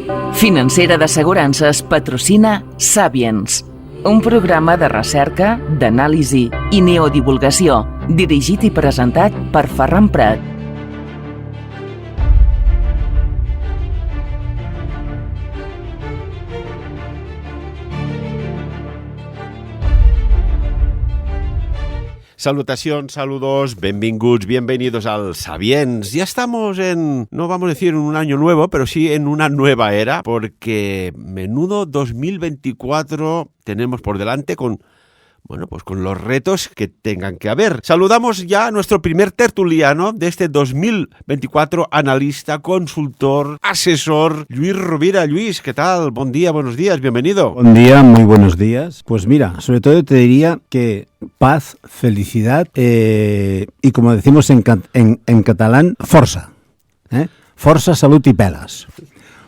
Financera d'Assegurances patrocina Sapiens, un programa de recerca, d'anàlisi i neodivulgació, dirigit i presentat per Ferran Prat. Salutación, saludos, benvinguts, bienvenidos al Sapiens. Ya estamos no vamos a decir en un año nuevo, pero sí en una nueva era, porque menudo 2024 tenemos por delante con los retos que tengan que haber. Saludamos ya a nuestro primer tertuliano de este 2024, analista, consultor, asesor, Lluís Rovira. Lluís, ¿qué tal? Buen día, buenos días, bienvenido. Buen día, muy buenos días. Pues mira, sobre todo te diría que paz, felicidad y como decimos en catalán, força. Força, salud y pelas.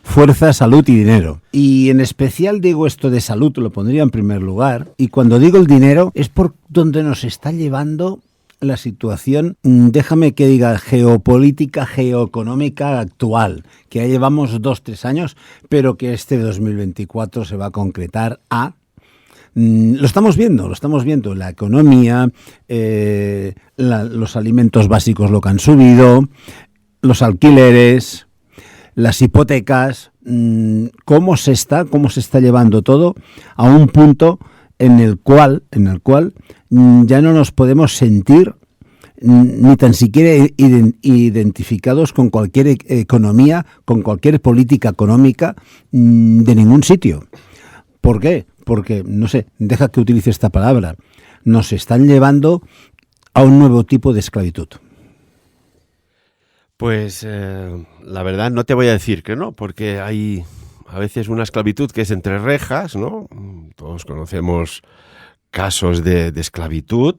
Fuerza, salud y dinero. Y en especial digo esto de salud, lo pondría en primer lugar. Y cuando digo el dinero es por donde nos está llevando la situación, déjame que diga, geopolítica, geoeconómica actual, que ya llevamos 2-3 años, pero que este 2024 se va a concretar a... Lo estamos viendo, la economía, los alimentos básicos lo que han subido, los alquileres, las hipotecas, cómo se está llevando todo a un punto en el cual ya no nos podemos sentir ni tan siquiera identificados con cualquier economía, con cualquier política económica de ningún sitio. ¿Por qué? Porque, no sé, deja que utilice esta palabra, nos están llevando a un nuevo tipo de esclavitud. Pues la verdad no te voy a decir que no, porque hay a veces una esclavitud que es entre rejas, ¿no? Todos conocemos casos de esclavitud,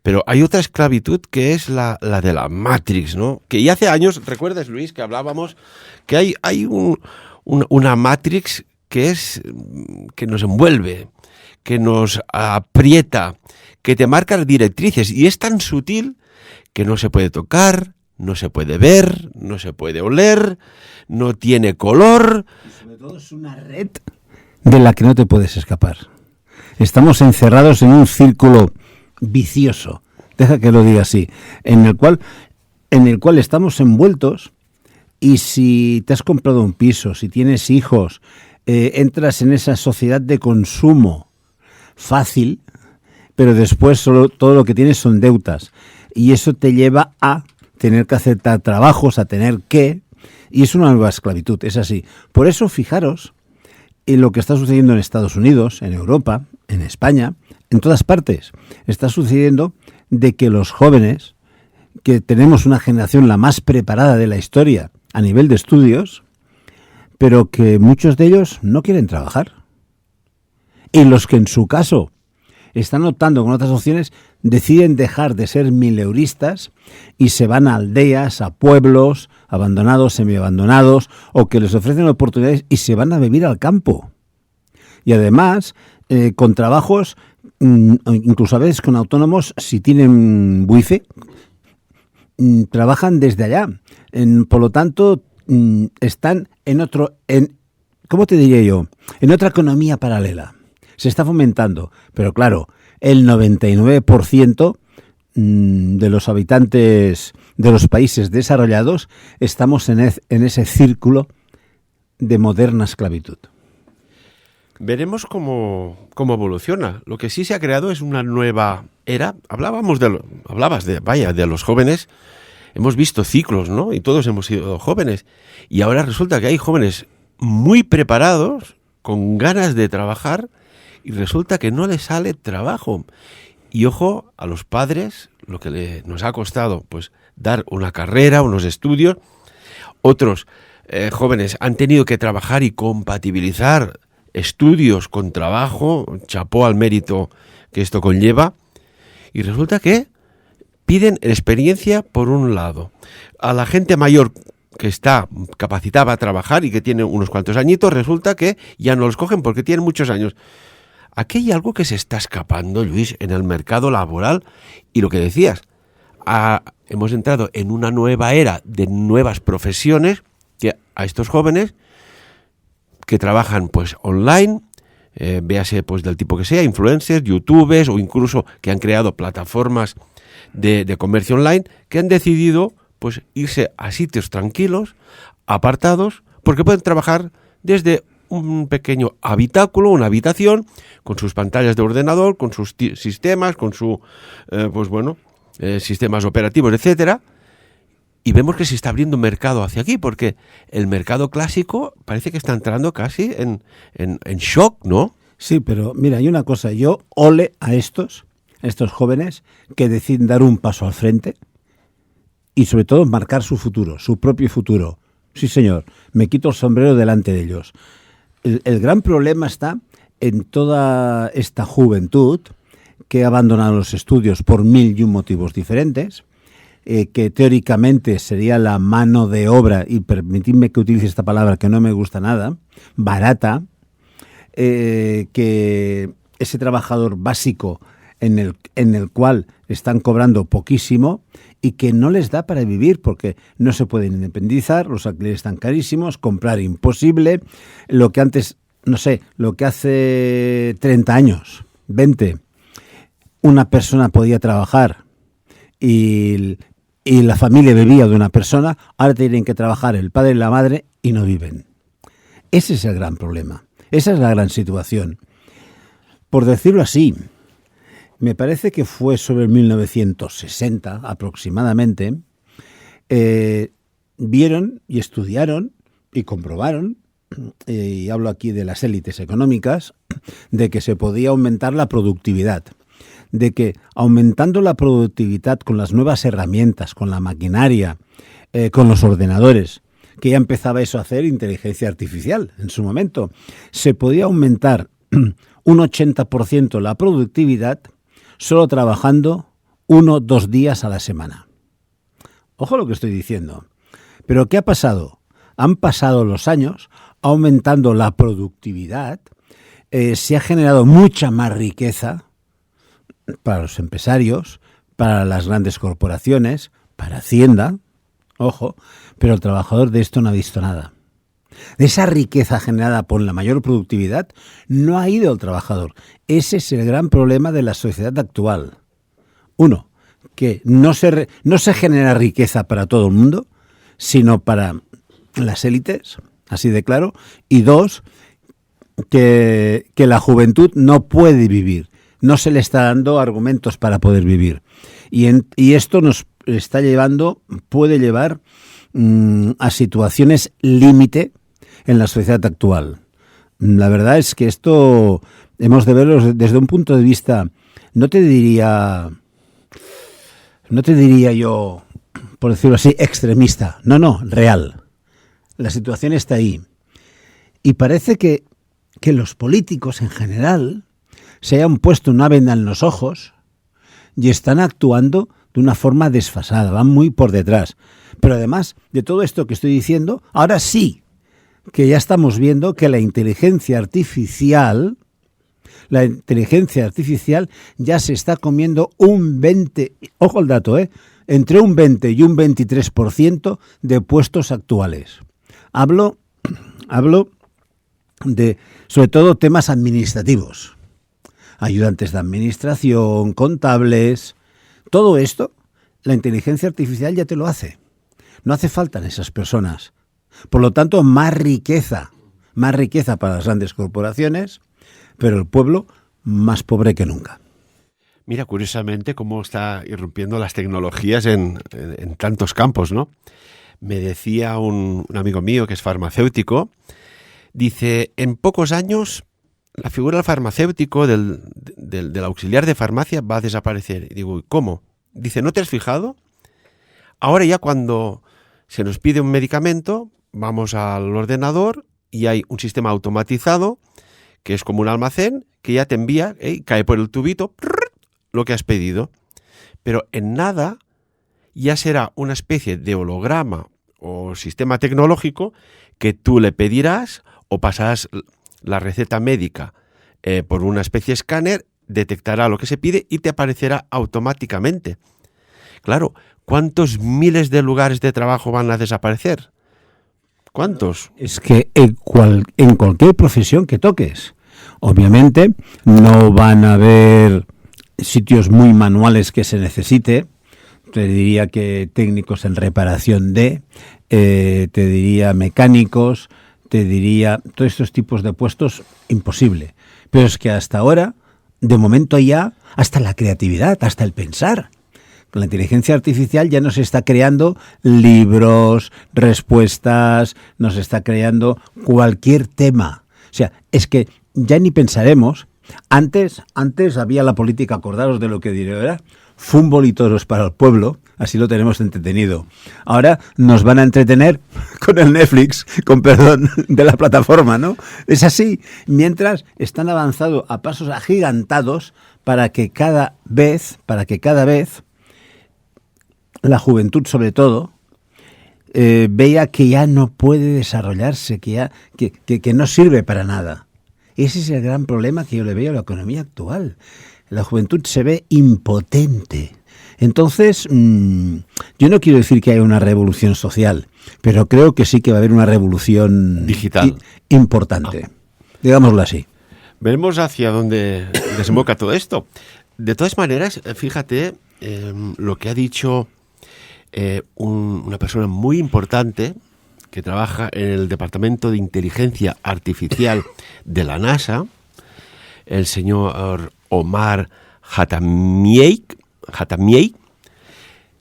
pero hay otra esclavitud que es la de la Matrix, ¿no? Que ya hace años, ¿recuerdas, Luis, que hablábamos que hay una Matrix que nos envuelve, que nos aprieta, que te marca directrices y es tan sutil que no se puede tocar, no se puede ver, no se puede oler, no tiene color. Y sobre todo es una red de la que no te puedes escapar. Estamos encerrados en un círculo vicioso, deja que lo diga así, en el cual estamos envueltos y si te has comprado un piso, si tienes hijos, entras en esa sociedad de consumo fácil, pero después solo todo lo que tienes son deudas y eso te lleva a tener que aceptar trabajos, a tener que... Y es una nueva esclavitud, es así. Por eso, fijaros en lo que está sucediendo en Estados Unidos, en Europa, en España, en todas partes. Está sucediendo de que los jóvenes, que tenemos una generación la más preparada de la historia a nivel de estudios, pero que muchos de ellos no quieren trabajar. Y los que en su caso están optando con otras opciones, deciden dejar de ser mileuristas y se van a aldeas, a pueblos abandonados, semiabandonados, o que les ofrecen oportunidades y se van a vivir al campo. Y además, con trabajos, incluso a veces con autónomos, si tienen wifi, trabajan desde allá. Por lo tanto, están ¿cómo te diría yo? En otra economía paralela. Se está fomentando, pero claro, el 99% de los habitantes de los países desarrollados estamos en ese círculo de moderna esclavitud. Veremos cómo evoluciona. Lo que sí se ha creado es una nueva era. Hablabas de los jóvenes. Hemos visto ciclos, ¿no? Y todos hemos sido jóvenes. Y ahora resulta que hay jóvenes muy preparados, con ganas de trabajar, y resulta que no les sale trabajo. Y ojo a los padres, lo que nos ha costado pues dar una carrera, unos estudios. Otros jóvenes han tenido que trabajar y compatibilizar estudios con trabajo, chapó al mérito que esto conlleva. Y resulta que piden experiencia por un lado. A la gente mayor que está capacitada para trabajar y que tiene unos cuantos añitos, resulta que ya no los cogen porque tienen muchos años. Aquí hay algo que se está escapando, Luis, en el mercado laboral. Y lo que decías, hemos entrado en una nueva era de nuevas profesiones que a estos jóvenes que trabajan pues online, véase pues del tipo que sea, influencers, youtubers o incluso que han creado plataformas de comercio online, que han decidido pues irse a sitios tranquilos, apartados, porque pueden trabajar desde un pequeño habitáculo, una habitación, con sus pantallas de ordenador, con sus sistemas, con su sistemas operativos, etcétera. Y vemos que se está abriendo un mercado hacia aquí, porque el mercado clásico parece que está entrando casi en shock, ¿no? Sí, pero mira, hay una cosa, yo ole a estos jóvenes que deciden dar un paso al frente y sobre todo marcar su futuro, su propio futuro. Sí, señor, me quito el sombrero delante de ellos. El gran problema está en toda esta juventud que ha abandonado los estudios por 1001 motivos diferentes, que teóricamente sería la mano de obra, y permitidme que utilice esta palabra que no me gusta nada, barata, que ese trabajador básico en el cual están cobrando poquísimo y que no les da para vivir porque no se pueden independizar, los alquileres están carísimos, comprar imposible, lo que antes, no sé, lo que hace 30 años, 20, una persona podía trabajar y la familia vivía de una persona, ahora tienen que trabajar el padre y la madre y no viven. Ese es el gran problema, esa es la gran situación. Por decirlo así, me parece que fue sobre el 1960 aproximadamente, vieron y estudiaron y comprobaron, y hablo aquí de las élites económicas, de que se podía aumentar la productividad, de que aumentando la productividad con las nuevas herramientas, con la maquinaria, con los ordenadores, que ya empezaba eso a hacer inteligencia artificial en su momento, se podía aumentar un 80% la productividad solo trabajando 1-2 días a la semana. Ojo lo que estoy diciendo. Pero ¿qué ha pasado? Han pasado los años aumentando la productividad, se ha generado mucha más riqueza para los empresarios, para las grandes corporaciones, para Hacienda, ojo, pero el trabajador de esto no ha visto nada. De esa riqueza generada por la mayor productividad no ha ido el trabajador. Ese es el gran problema de la sociedad actual. Uno, que no se genera riqueza para todo el mundo, sino para las élites, así de claro. Y dos, que la juventud no puede vivir. No se le está dando argumentos para poder vivir. Y esto nos está llevando, puede llevar a situaciones límite en la sociedad actual. La verdad es que esto hemos de verlo desde un punto de vista, no te diría yo, por decirlo así, extremista. No, real. La situación está ahí. Y parece que los políticos en general se hayan puesto una venda en los ojos y están actuando de una forma desfasada, van muy por detrás. Pero además de todo esto que estoy diciendo, ahora sí que ya estamos viendo que la inteligencia artificial ya se está comiendo un 20, ojo el dato, entre un 20 y un 23% de puestos actuales. Hablo de, sobre todo, temas administrativos, ayudantes de administración, contables, todo esto, la inteligencia artificial ya te lo hace. No hace falta en esas personas. Por lo tanto, más riqueza para las grandes corporaciones, pero el pueblo más pobre que nunca. Mira, curiosamente, cómo está irrumpiendo las tecnologías en tantos campos, ¿no? Me decía un amigo mío que es farmacéutico, dice, en pocos años la figura del farmacéutico, del auxiliar de farmacia va a desaparecer. Y digo, ¿cómo? Dice, ¿no te has fijado? Ahora ya cuando se nos pide un medicamento, vamos al ordenador y hay un sistema automatizado que es como un almacén que ya te envía, cae por el tubito, lo que has pedido. Pero en nada ya será una especie de holograma o sistema tecnológico que tú le pedirás o pasarás la receta médica por una especie de escáner, detectará lo que se pide y te aparecerá automáticamente. Claro, ¿cuántos miles de lugares de trabajo van a desaparecer? ¿Cuántos? Es que en cualquier profesión que toques, obviamente no van a haber sitios muy manuales que se necesite. Te diría que técnicos en reparación te diría mecánicos, te diría todos estos tipos de puestos, imposible. Pero es que hasta ahora, de momento ya, hasta la creatividad, hasta el pensar. Con la inteligencia artificial ya nos está creando libros, respuestas, nos está creando cualquier tema. O sea, es que ya ni pensaremos. Antes había la política, acordaros de lo que diré ahora, fútbol y toros para el pueblo, así lo tenemos entretenido. Ahora nos van a entretener con el Netflix, con perdón de la plataforma, ¿no? Es así, mientras están avanzando a pasos agigantados para que cada vez la juventud sobre todo vea que ya no puede desarrollarse, que no sirve para nada. Ese es el gran problema que yo le veo a la economía actual. La juventud se ve impotente. Entonces, yo no quiero decir que haya una revolución social, pero creo que sí que va a haber una revolución digital importante. Digámoslo así. Veremos hacia dónde desemboca todo esto. De todas maneras, fíjate lo que ha dicho una persona muy importante que trabaja en el Departamento de Inteligencia Artificial de la NASA, el señor Omar Khatamieh,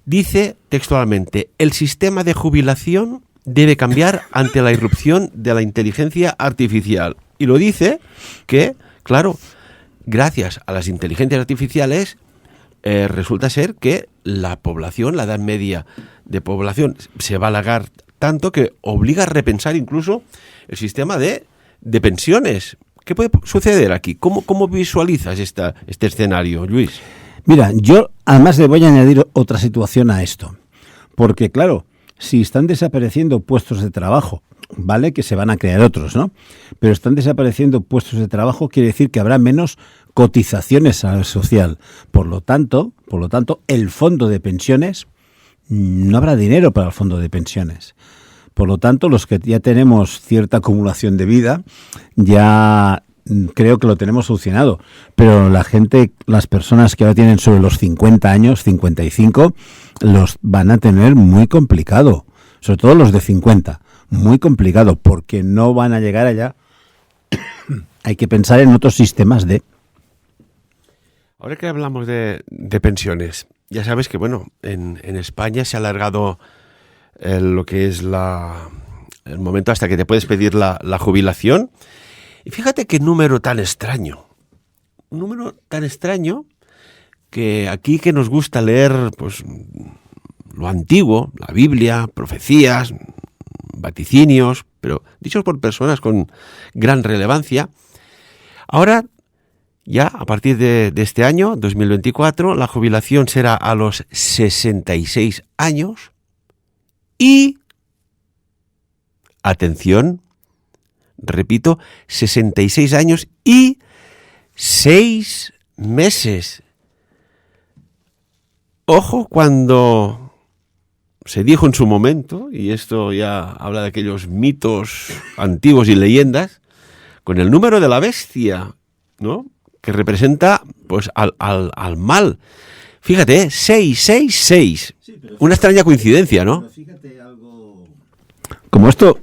dice textualmente: el sistema de jubilación debe cambiar ante la irrupción de la inteligencia artificial. Y lo dice que, claro, gracias a las inteligencias artificiales, resulta ser que la población, la edad media de población, se va a alargar tanto que obliga a repensar incluso el sistema de pensiones. ¿Qué puede suceder aquí? ¿Cómo visualizas este escenario, Luis? Mira, yo además le voy a añadir otra situación a esto. Porque, claro, si están desapareciendo puestos de trabajo, vale que se van a crear otros, ¿no? Pero están desapareciendo puestos de trabajo, quiere decir que habrá menos cotizaciones a la social. Por lo tanto, el fondo de pensiones, no habrá dinero para el fondo de pensiones. Por lo tanto, los que ya tenemos cierta acumulación de vida, ya creo que lo tenemos solucionado. Pero las personas que ahora tienen sobre los 50 años, 55, los van a tener muy complicado. Sobre todo los de 50, muy complicado, porque no van a llegar allá. Hay que pensar en otros sistemas de... Ahora que hablamos de pensiones, ya sabes que, bueno, en España se ha alargado lo que es el momento hasta que te puedes pedir la jubilación. Y fíjate qué número tan extraño. Un número tan extraño que aquí que nos gusta leer pues lo antiguo, la Biblia, profecías, vaticinios, pero dichos por personas con gran relevancia. Ahora, ya a partir de este año, 2024, la jubilación será a los 66 años y, atención, repito, 66 años y 6 meses. Ojo cuando se dijo en su momento, y esto ya habla de aquellos mitos antiguos y leyendas, con el número de la bestia, ¿no?, que representa pues al mal. Fíjate, 666. Sí, una extraña coincidencia, ¿no? Fíjate algo... Como esto,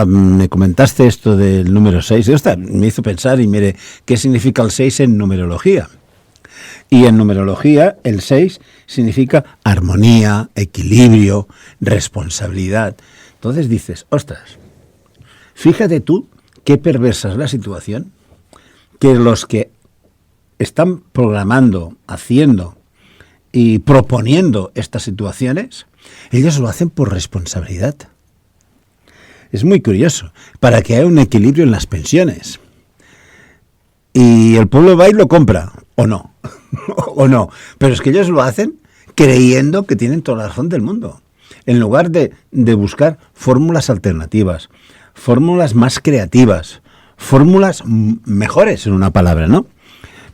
me comentaste esto del número 6, me hizo pensar, y mire, ¿qué significa el 6 en numerología? Y en numerología, el 6 significa armonía, equilibrio, responsabilidad. Entonces dices, ostras, fíjate tú qué perversa es la situación, que los que están programando, haciendo y proponiendo estas situaciones, ellos lo hacen por responsabilidad. Es muy curioso, para que haya un equilibrio en las pensiones. Y el pueblo va y lo compra, o no, o no. Pero es que ellos lo hacen creyendo que tienen toda la razón del mundo. En lugar de buscar fórmulas alternativas, fórmulas más creativas, fórmulas mejores, en una palabra, ¿no?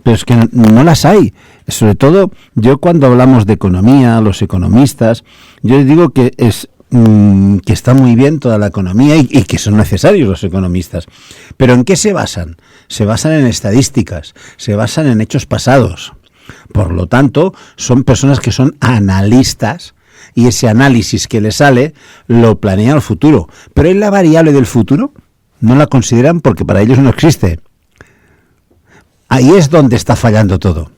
Pero es que no las hay. Sobre todo, yo cuando hablamos de economía, los economistas, yo digo que que está muy bien toda la economía y que son necesarios los economistas. Pero ¿en qué se basan? Se basan en estadísticas, se basan en hechos pasados. Por lo tanto, son personas que son analistas y ese análisis que les sale lo planean al futuro. Pero ¿es la variable del futuro? No la consideran porque para ellos no existe. Ahí es donde está fallando todo.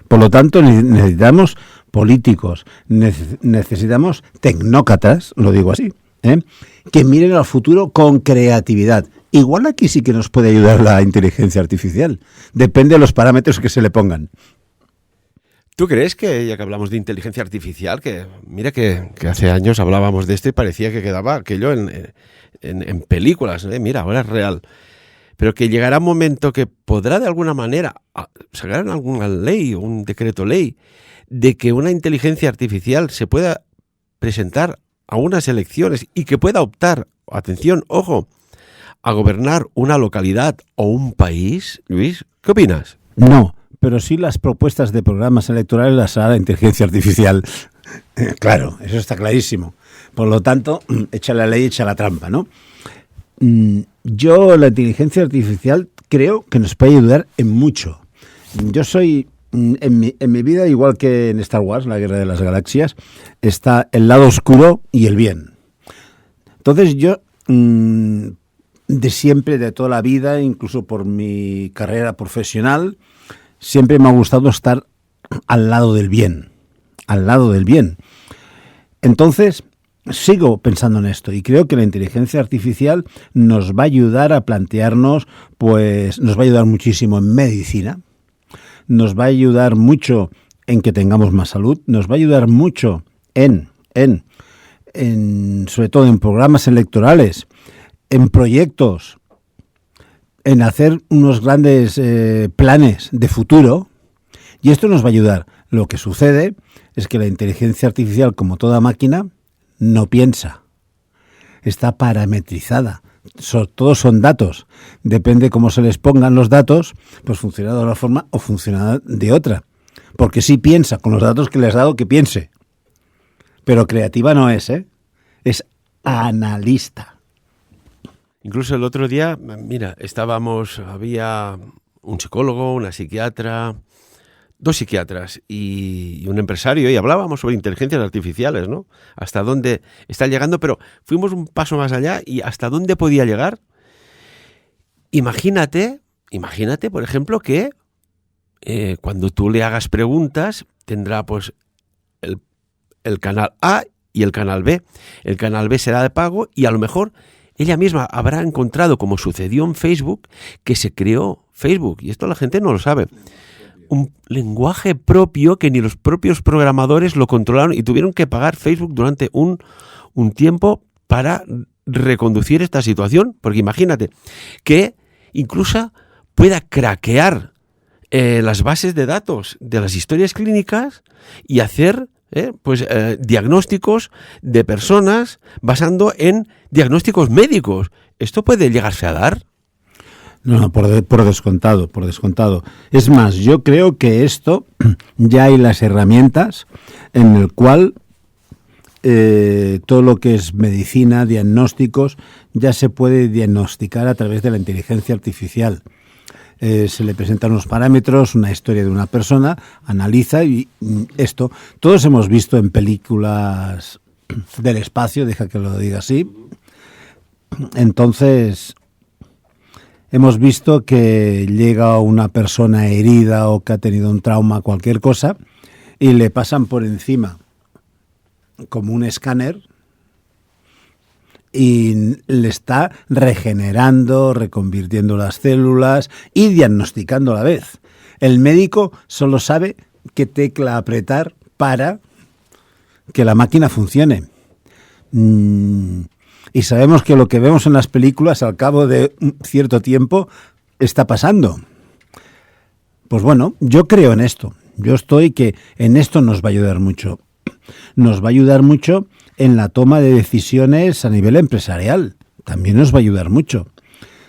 Por lo tanto, necesitamos políticos, necesitamos tecnócratas, lo digo así, que miren al futuro con creatividad. Igual aquí sí que nos puede ayudar la inteligencia artificial. Depende de los parámetros que se le pongan. ¿Tú crees que, ya que hablamos de inteligencia artificial, que mira que hace años hablábamos de esto y parecía que quedaba aquello en películas, mira, ahora es real, pero que llegará un momento que podrá de alguna manera sacar alguna ley o un decreto ley de que una inteligencia artificial se pueda presentar a unas elecciones y que pueda optar, atención, ojo, a gobernar una localidad o un país? Luis, ¿qué opinas? No, pero sí las propuestas de programas electorales las hará la inteligencia artificial. Claro, eso está clarísimo. Por lo tanto, echa la ley, echa la trampa, ¿no? Yo, la inteligencia artificial, creo que nos puede ayudar en mucho. Yo soy, en mi vida, igual que en Star Wars, la Guerra de las Galaxias, está el lado oscuro y el bien. Entonces yo, de siempre, de toda la vida, incluso por mi carrera profesional, siempre me ha gustado estar al lado del bien, Entonces, sigo pensando en esto y creo que la inteligencia artificial nos va a ayudar a plantearnos, pues nos va a ayudar muchísimo en medicina, nos va a ayudar mucho en que tengamos más salud, nos va a ayudar mucho en sobre todo en programas electorales, en proyectos, en hacer unos grandes planes de futuro, y esto nos va a ayudar. Lo que sucede es que la inteligencia artificial, como toda máquina, no piensa, está parametrizada. Todos son datos. Depende cómo se les pongan los datos, pues funcionará de una forma o funcionará de otra. Porque sí piensa, con los datos que le has dado, que piense. Pero creativa no es, es analista. Incluso el otro día, mira, había un psicólogo, una psiquiatra, 2 psiquiatras y un empresario, y hablábamos sobre inteligencias artificiales, ¿no? Hasta dónde está llegando, pero fuimos un paso más allá y hasta dónde podía llegar. Imagínate, por ejemplo, que cuando tú le hagas preguntas, tendrá pues el canal A y el canal B. El canal B será de pago y a lo mejor ella misma habrá encontrado, como sucedió en Facebook, que se creó Facebook, y esto la gente no lo sabe, un lenguaje propio que ni los propios programadores lo controlaron y tuvieron que pagar Facebook durante un tiempo para reconducir esta situación, porque imagínate que incluso pueda craquear las bases de datos de las historias clínicas y hacer diagnósticos de personas basando en diagnósticos médicos. ¿Esto puede llegarse a dar? No, por descontado. Es más, yo creo que esto ya hay las herramientas en el cual todo lo que es medicina, diagnósticos, ya se puede diagnosticar a través de la inteligencia artificial. Se le presentan unos parámetros, una historia de una persona, analiza y esto. Todos hemos visto en películas del espacio, deja que lo diga así. Entonces, hemos visto que llega una persona herida o que ha tenido un trauma, cualquier cosa, y le pasan por encima como un escáner y le está regenerando, reconvirtiendo las células y diagnosticando a la vez. El médico solo sabe qué tecla apretar para que la máquina funcione. Y sabemos que lo que vemos en las películas al cabo de un cierto tiempo está pasando. Pues bueno, yo creo en esto. Yo estoy que en esto nos va a ayudar mucho. Nos va a ayudar mucho en la toma de decisiones a nivel empresarial. También nos va a ayudar mucho.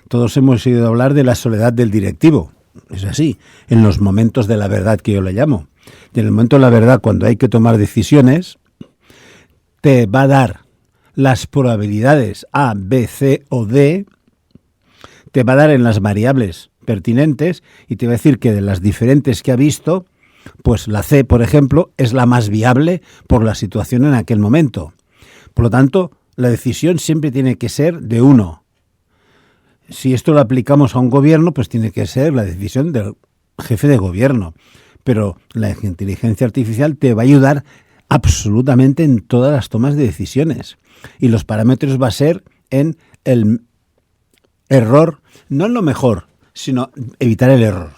Todos hemos oído hablar de la soledad del directivo. Es así, en los momentos de la verdad, que yo le llamo. Y en el momento de la verdad, cuando hay que tomar decisiones, te va a dar las probabilidades A, B, C o D, te va a dar en las variables pertinentes y te va a decir que de las diferentes que ha visto, pues la C, por ejemplo, es la más viable por la situación en aquel momento. Por lo tanto, la decisión siempre tiene que ser de uno. Si esto lo aplicamos a un gobierno, pues tiene que ser la decisión del jefe de gobierno. Pero la inteligencia artificial te va a ayudar absolutamente en todas las tomas de decisiones. Y los parámetros va a ser en el error, no en lo mejor, sino evitar el error.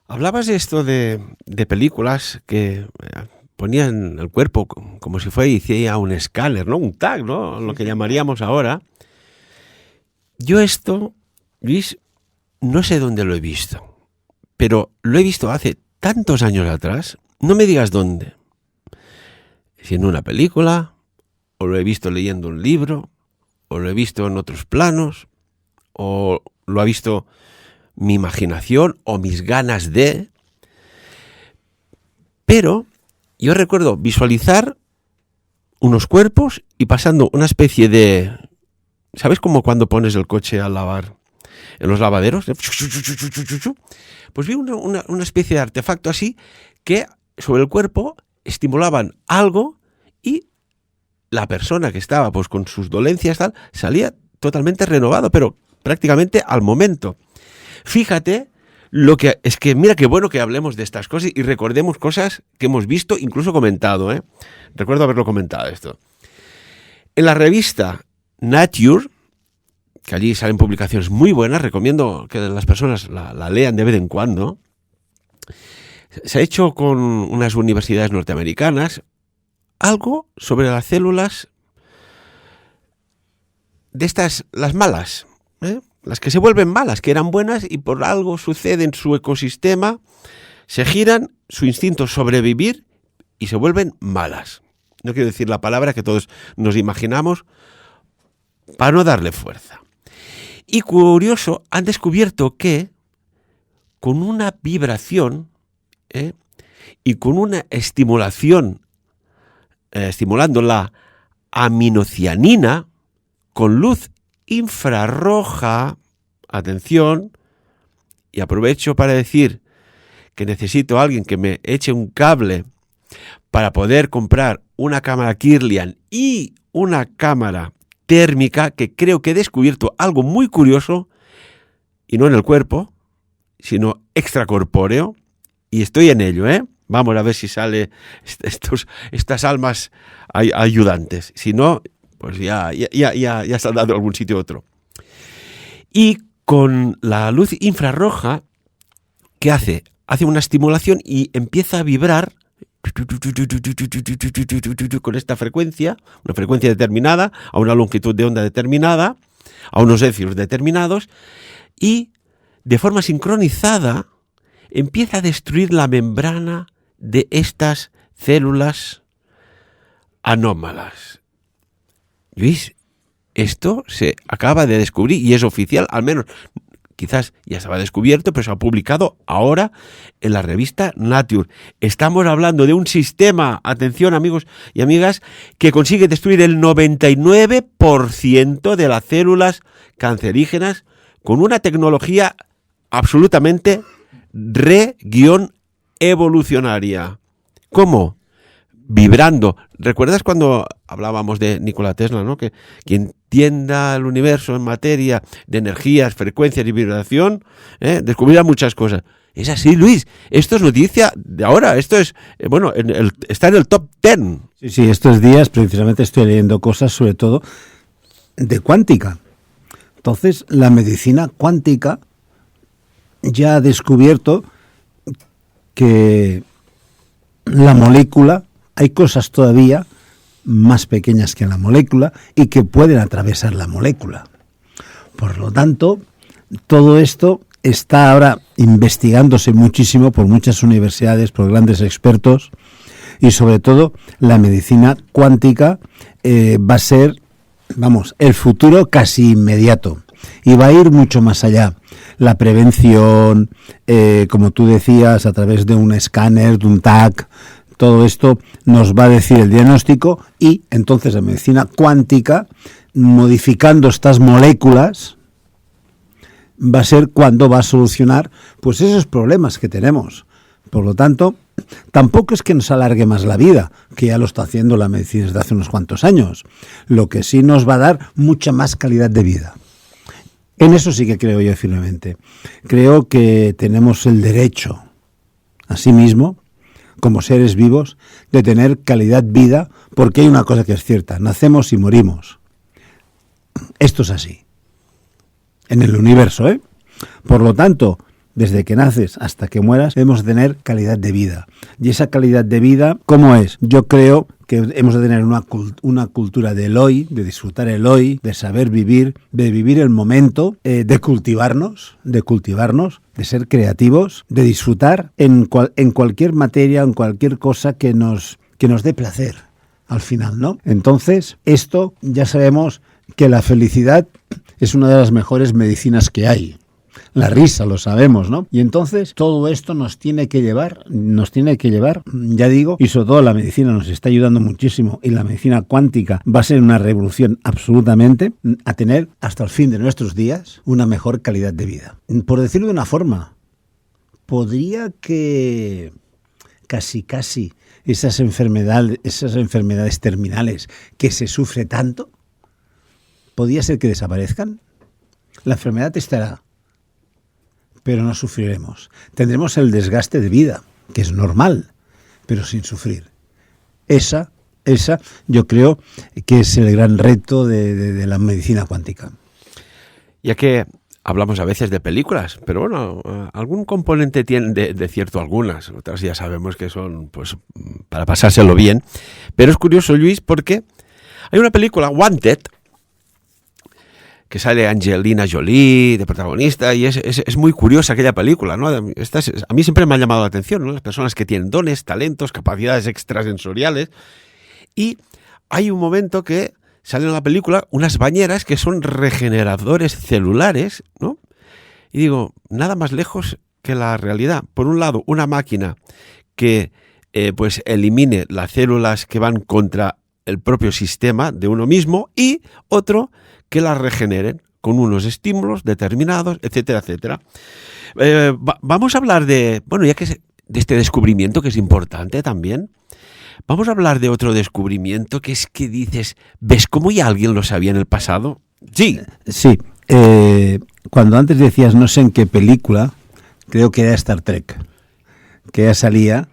Hablabas de esto de películas que ponían el cuerpo como si fuera hiciera un escáner, ¿no? Un tag, ¿no? Lo que llamaríamos ahora. Yo esto, Luis, no sé dónde lo he visto, pero lo he visto hace tantos años atrás, no me digas dónde. Si en una película, o lo he visto leyendo un libro, o lo he visto en otros planos, o lo ha visto mi imaginación o mis ganas de... Pero yo recuerdo visualizar unos cuerpos y pasando una especie de... ¿Sabes cómo cuando pones el coche a lavar en los lavaderos? Pues vi una especie de artefacto así que sobre el cuerpo estimulaban algo y la persona que estaba pues con sus dolencias tal salía totalmente renovado, pero prácticamente al momento. Fíjate lo que es que mira qué bueno que hablemos de estas cosas y recordemos cosas que hemos visto, incluso comentado, ¿eh? Recuerdo haberlo comentado esto. En la revista Nature, que allí salen publicaciones muy buenas, recomiendo que las personas la lean de vez en cuando. Se ha hecho con unas universidades norteamericanas algo sobre las células de estas, las malas, ¿eh? Las que se vuelven malas, que eran buenas y por algo sucede en su ecosistema, se giran, su instinto es sobrevivir y se vuelven malas. No quiero decir la palabra que todos nos imaginamos para no darle fuerza. Y curioso, han descubierto que con una vibración y con una estimulación, estimulando la aminocianina con luz infrarroja, atención, y aprovecho para decir que necesito a alguien que me eche un cable para poder comprar una cámara Kirlian y una cámara térmica, que creo que he descubierto algo muy curioso, y no en el cuerpo, sino extracorpóreo, y estoy en ello, ¿eh? Vamos a ver si sale estas almas ayudantes. Si no, pues ya se han dado algún sitio u otro. Y con la luz infrarroja, ¿qué hace? Hace una estimulación y empieza a vibrar con esta frecuencia, una frecuencia determinada, a una longitud de onda determinada, a unos hercios determinados, y de forma sincronizada empieza a destruir la membrana de estas células anómalas. Luis, esto se acaba de descubrir y es oficial, al menos quizás ya estaba descubierto, pero se ha publicado ahora en la revista Nature. Estamos hablando de un sistema, atención amigos y amigas, que consigue destruir el 99% de las células cancerígenas con una tecnología absolutamente evolucionaria. ¿Cómo? Vibrando. ¿Recuerdas cuando hablábamos de Nikola Tesla, ¿no? Que quien entienda el universo en materia de energías, frecuencias y vibración, descubrirá muchas cosas. Es así, Luis. Esto es noticia de ahora. Esto es, está en el top 10. Sí, estos días precisamente estoy leyendo cosas, sobre todo de cuántica. Entonces, la medicina cuántica ya ha descubierto que la molécula, hay cosas todavía más pequeñas que la molécula y que pueden atravesar la molécula. Por lo tanto, todo esto está ahora investigándose muchísimo por muchas universidades, por grandes expertos, y sobre todo la medicina cuántica va a ser, el futuro casi inmediato. Y va a ir mucho más allá. La prevención, como tú decías, a través de un escáner, de un tag, Todo esto nos va a decir el diagnóstico y entonces la medicina cuántica, modificando estas moléculas, va a ser cuando va a solucionar pues esos problemas que tenemos. Por lo tanto, tampoco es que nos alargue más la vida, que ya lo está haciendo la medicina desde hace unos cuantos años. Lo que sí nos va a dar mucha más calidad de vida. En eso sí que creo yo firmemente. Creo que tenemos el derecho, asimismo, como seres vivos, de tener calidad de vida, porque hay una cosa que es cierta: nacemos y morimos. Esto es así. En el universo, ¿eh? Por lo tanto, desde que naces hasta que mueras, debemos tener calidad de vida. Y esa calidad de vida, ¿cómo es? Yo creo que hemos de tener una cultura del hoy, de disfrutar el hoy, de saber vivir, de vivir el momento, de cultivarnos, de ser creativos, de disfrutar en cualquier materia, en cualquier cosa que nos dé placer al final, ¿no? Entonces, esto ya sabemos que la felicidad es una de las mejores medicinas que hay. La risa, lo sabemos, ¿no? Y entonces todo esto nos tiene que llevar, ya digo, y sobre todo la medicina nos está ayudando muchísimo, y la medicina cuántica va a ser una revolución absolutamente, a tener hasta el fin de nuestros días una mejor calidad de vida. Por decirlo de una forma, podría que casi esas enfermedades terminales que se sufre tanto, podría ser que desaparezcan. La enfermedad estará, pero no sufriremos. Tendremos el desgaste de vida, que es normal, pero sin sufrir. Esa yo creo que es el gran reto de la medicina cuántica. Ya que hablamos a veces de películas, pero bueno, algún componente tiene de cierto algunas, otras ya sabemos que son pues para pasárselo bien. Pero es curioso, Luis, porque hay una película, Wanted, que sale Angelina Jolie de protagonista, y es muy curiosa aquella película, ¿no? A mí siempre me ha llamado la atención, ¿no? Las personas que tienen dones, talentos, capacidades extrasensoriales, y hay un momento que sale en la película unas bañeras que son regeneradores celulares, ¿no? Y digo, nada más lejos que la realidad. Por un lado, una máquina que pues elimine las células que van contra el propio sistema de uno mismo, y otro que las regeneren con unos estímulos determinados, etcétera, etcétera. Vamos a hablar de este descubrimiento, que es importante también. Vamos a hablar de otro descubrimiento, que es que dices, ¿ves cómo ya alguien lo sabía en el pasado? Sí. Sí. Cuando antes decías no sé en qué película, creo que era Star Trek, que ya salía.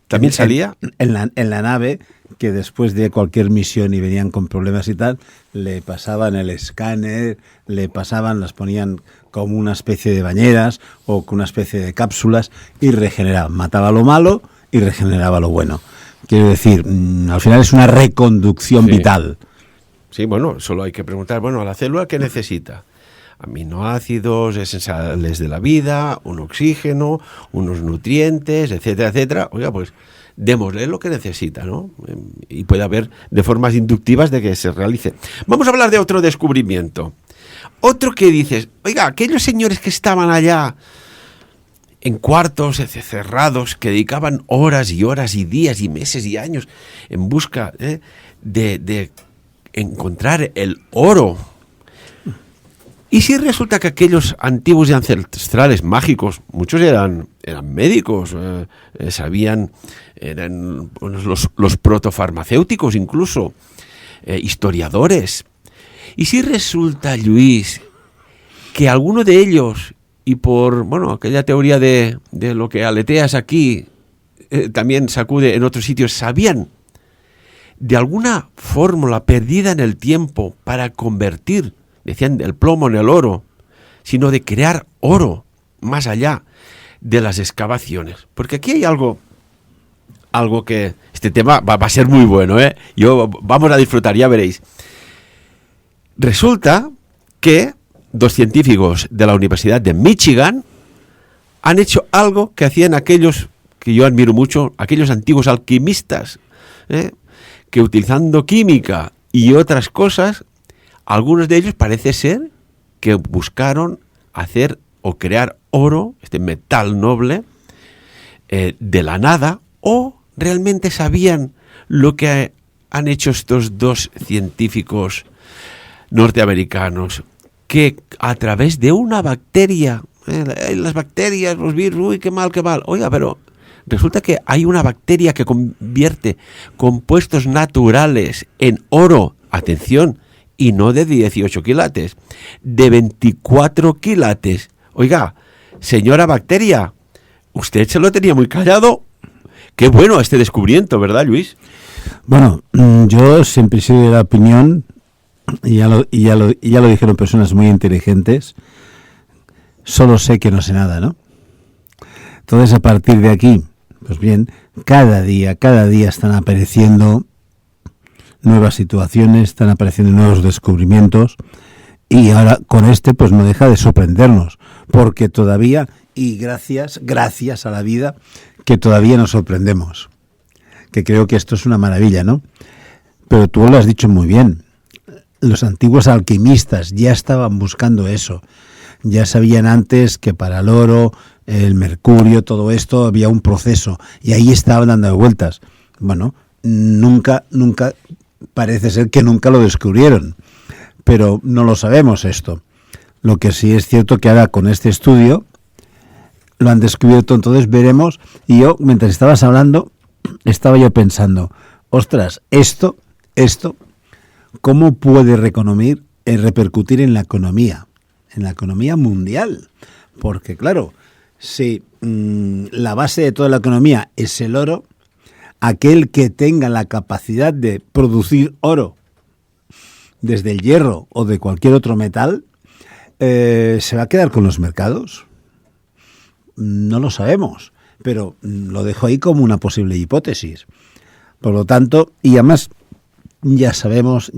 ¿También salía? En la nave, que después de cualquier misión y venían con problemas y tal, le pasaban el escáner, las ponían como una especie de bañeras o con una especie de cápsulas y regeneraban. Mataba lo malo y regeneraba lo bueno. Quiero decir, al final es una reconducción vital. Sí, bueno, solo hay que preguntar, a la célula, ¿qué necesita? Aminoácidos esenciales de la vida, un oxígeno, unos nutrientes, etcétera, etcétera. Oiga, pues démosle lo que necesita, ¿no? Y puede haber de formas inductivas de que se realice. Vamos a hablar de otro descubrimiento. Otro que dices, oiga, aquellos señores que estaban allá en cuartos cerrados, que dedicaban horas y horas y días y meses y años en busca de encontrar el oro. ¿Y si resulta que aquellos antiguos y ancestrales mágicos, muchos eran médicos, sabían, eran los protofarmacéuticos incluso, historiadores? ¿Y si resulta, Luis, que alguno de ellos, y por aquella teoría de lo que aleteas aquí, también sacude en otros sitios, sabían de alguna fórmula perdida en el tiempo para convertir, decían, el plomo en el oro, sino de crear oro más allá de las excavaciones? Porque aquí hay algo que este tema va a ser muy bueno, ¿eh? Vamos a disfrutar, ya veréis. Resulta que 2 científicos de la Universidad de Michigan han hecho algo que hacían aquellos que yo admiro mucho, aquellos antiguos alquimistas, que utilizando química y otras cosas, algunos de ellos parece ser que buscaron hacer o crear oro, este metal noble, de la nada, o ¿Realmente sabían lo que han hecho estos dos científicos norteamericanos? Que a través de una bacteria, las bacterias, los virus, uy, qué mal. Oiga, pero resulta que hay una bacteria que convierte compuestos naturales en oro, atención, y no de 18 quilates, de 24 quilates. Oiga, señora bacteria, usted se lo tenía muy callado. Qué bueno este descubrimiento, ¿verdad, Luis? Bueno, yo siempre he sido de la opinión, y ya lo dijeron personas muy inteligentes, solo sé que no sé nada, ¿no? Entonces, a partir de aquí, pues bien, cada día están apareciendo nuevas situaciones, están apareciendo nuevos descubrimientos, y ahora con pues no deja de sorprendernos, porque todavía, y gracias a la vida, que todavía nos sorprendemos, que creo que esto es una maravilla, ¿no? Pero tú lo has dicho muy bien, los antiguos alquimistas ya estaban buscando eso, ya sabían antes que para el oro, el mercurio, todo esto, había un proceso, y ahí estaban dando vueltas. Bueno, nunca, parece ser que nunca lo descubrieron, pero no lo sabemos esto. Lo que sí es cierto que ahora con este estudio lo han descubierto, entonces veremos. Y yo, mientras estabas hablando, estaba yo pensando, ostras, esto, ¿cómo puede repercutir en la economía mundial? Porque claro, si la base de toda la economía es el oro, aquel que tenga la capacidad de producir oro desde el hierro o de cualquier otro metal, ¿se va a quedar con los mercados? No lo sabemos, pero lo dejo ahí como una posible hipótesis. Por lo tanto, y además ya sabemos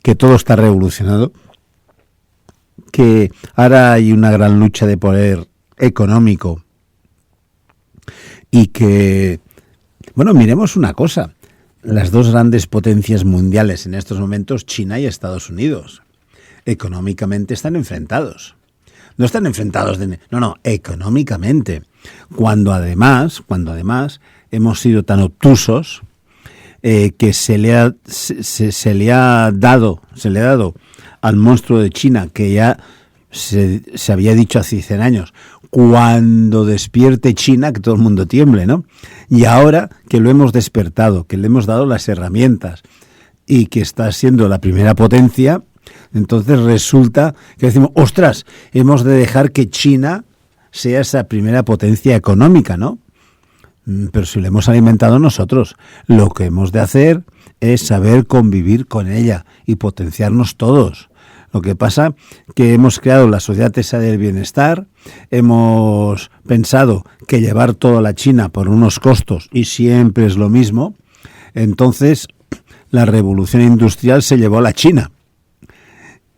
que todo está revolucionado, que ahora hay una gran lucha de poder económico y que, bueno, miremos una cosa, las dos grandes potencias mundiales en estos momentos, China y Estados Unidos, económicamente están enfrentados. No están enfrentados, económicamente. Cuando además hemos sido tan obtusos que se le ha dado al monstruo de China, que ya se había dicho hace 100 años, cuando despierte China, que todo el mundo tiemble, ¿no? Y ahora que lo hemos despertado, que le hemos dado las herramientas y que está siendo la primera potencia, entonces resulta que decimos, ostras, hemos de dejar que China sea esa primera potencia económica, ¿no? Pero si lo hemos alimentado nosotros, lo que hemos de hacer es saber convivir con ella y potenciarnos todos. Lo que pasa que hemos creado la sociedad esa del bienestar, hemos pensado que llevar todo a la China por unos costos y siempre es lo mismo, entonces la revolución industrial se llevó a la China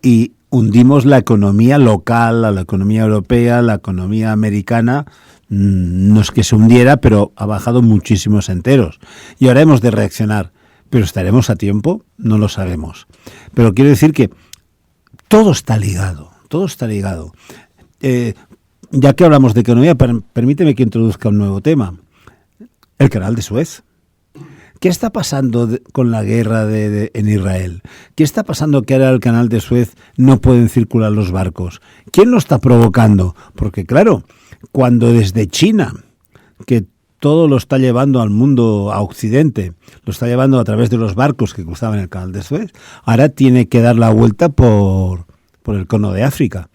y hundimos la economía local, la economía europea, la economía americana. No es que se hundiera, pero ha bajado muchísimos enteros. Y ahora hemos de reaccionar. ¿Pero estaremos a tiempo? No lo sabemos. Pero quiero decir que todo está ligado, todo está ligado. Ya que hablamos de economía, permíteme que introduzca un nuevo tema. El canal de Suez. ¿Qué está pasando con la guerra en Israel? ¿Qué está pasando que ahora el canal de Suez no pueden circular los barcos? ¿Quién lo está provocando? Porque claro, cuando desde China, que todo lo está llevando al mundo, a Occidente, lo está llevando a través de los barcos que cruzaban el canal de Suez, ahora tiene que dar la vuelta por el cono de África.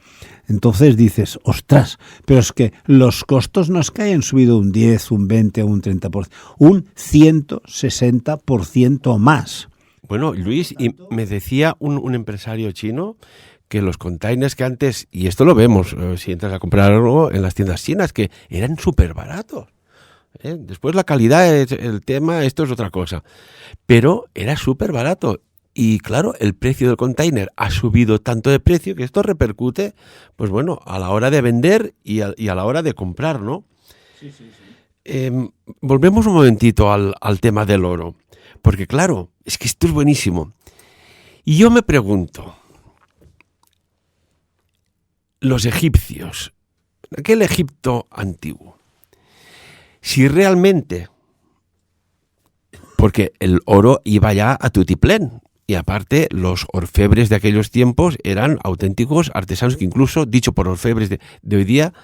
Entonces dices, ostras, pero es que los costos no es que hayan subido un 10, un 20 o un 30%, un 160% más. Bueno, Luis, y me decía un empresario chino que los containers que antes, y esto lo vemos, si entras a comprar algo en las tiendas chinas, que eran súper baratos. Después la calidad es el tema, esto es otra cosa. Pero era súper barato. Y claro, el precio del container ha subido tanto de precio que esto repercute, pues bueno, a la hora de vender y a la hora de comprar, ¿no? Sí. Volvemos un momentito al tema del oro. Porque claro, es que esto es buenísimo. Y yo me pregunto, los egipcios, aquel Egipto antiguo, si realmente porque el oro iba ya a tutiplén. Y aparte, los orfebres de aquellos tiempos eran auténticos artesanos que incluso, dicho por orfebres de hoy día,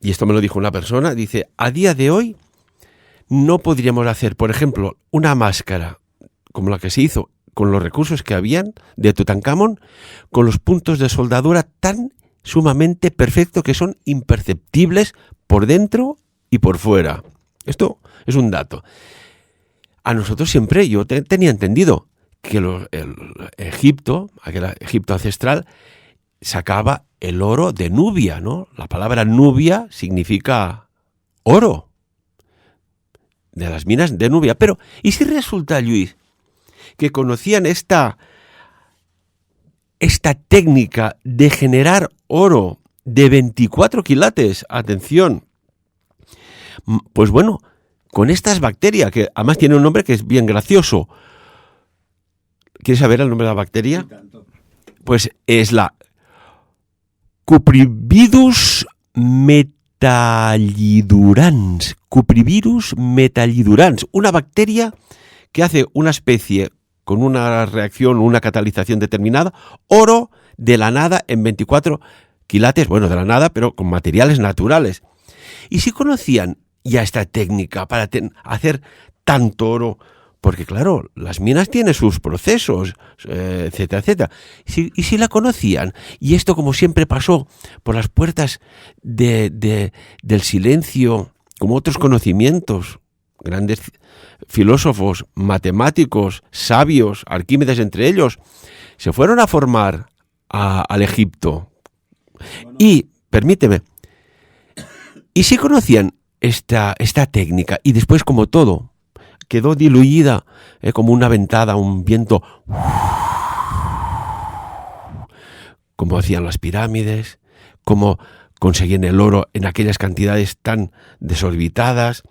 y esto me lo dijo una persona, dice, a día de hoy no podríamos hacer, por ejemplo, una máscara como la que se hizo con los recursos que habían de Tutankamón, con los puntos de soldadura tan sumamente perfectos que son imperceptibles por dentro y por fuera. Esto es un dato. A nosotros siempre, yo tenía entendido que el Egipto, aquel Egipto ancestral, sacaba el oro de Nubia, ¿no? La palabra Nubia significa oro, de las minas de Nubia. Pero, ¿y si resulta, Luis, que conocían esta técnica de generar oro de 24 quilates? Atención. Pues bueno, con estas bacterias, que además tiene un nombre que es bien gracioso. ¿Quieres saber el nombre de la bacteria? Pues es la Cuprivirus metallidurans. Cuprivirus metallidurans. Una bacteria que hace una especie, con una reacción, una catalización determinada, oro de la nada en 24 quilates, bueno, de la nada, pero con materiales naturales. Y si conocían ya esta técnica para hacer tanto oro, porque claro, las minas tienen sus procesos, etcétera, etcétera. Y si la conocían, y esto como siempre pasó por las puertas del silencio, como otros conocimientos, grandes filósofos, matemáticos, sabios, Arquímedes entre ellos, se fueron a formar al Egipto. Y, permíteme, y si conocían esta técnica, y después como todo, quedó diluida como una ventada, un viento, como hacían las pirámides, como conseguían el oro en aquellas cantidades tan desorbitadas.